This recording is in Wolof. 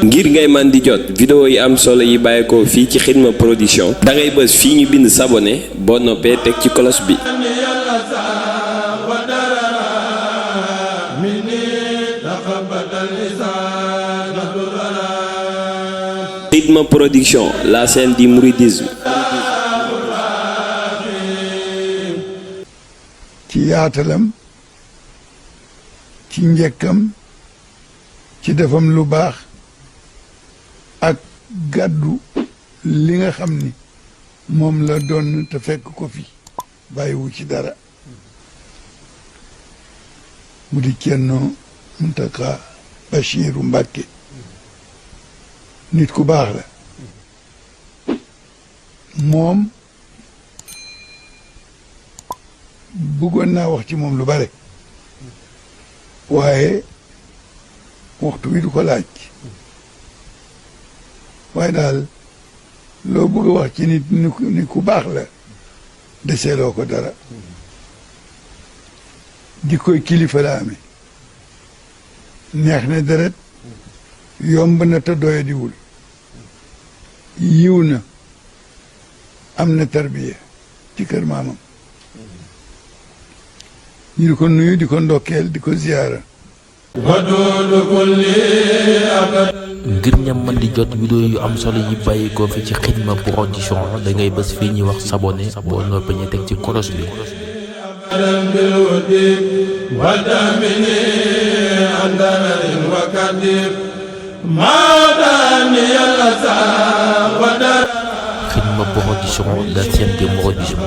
ngir ngay man di jot vidéo yi am solo yi bàyyeekoo fii ci Xidma production da ngay bës fii ñu bind s'abonner boo noppee teg ci cloche bi. Xidma production, la chaîne du mouridisme. ci yaatalam ci njëkkam ci defam lu baax ak gàddu li nga xam ni moom la doon te fekk ko fi bàyyiwu ci dara mu di Ceerno Muntaxa Bachiru Mbàkke nit ku baax la moom bëggoon naa wax ci moom lu bare waaye waxtu wi du ko laaj waaye daal loo bëgg a wax ci nit ni ku baax la deseeloo ko dara di koy kilifa la amee neex na deret yomb na te doyadiwul yiw na am na tarbiya ci kër maamam ñu di ko nuyu di ko ndokkeel di ko ziyaara ngir ñam man di jot vidéo yu am solo yi bàyyi ko fi ci Xidma production da ngay bës fii ñuy wax s'abonner boo noppee ñu teg ci cloche bi. Xidma production, la chaîne des mouridisme.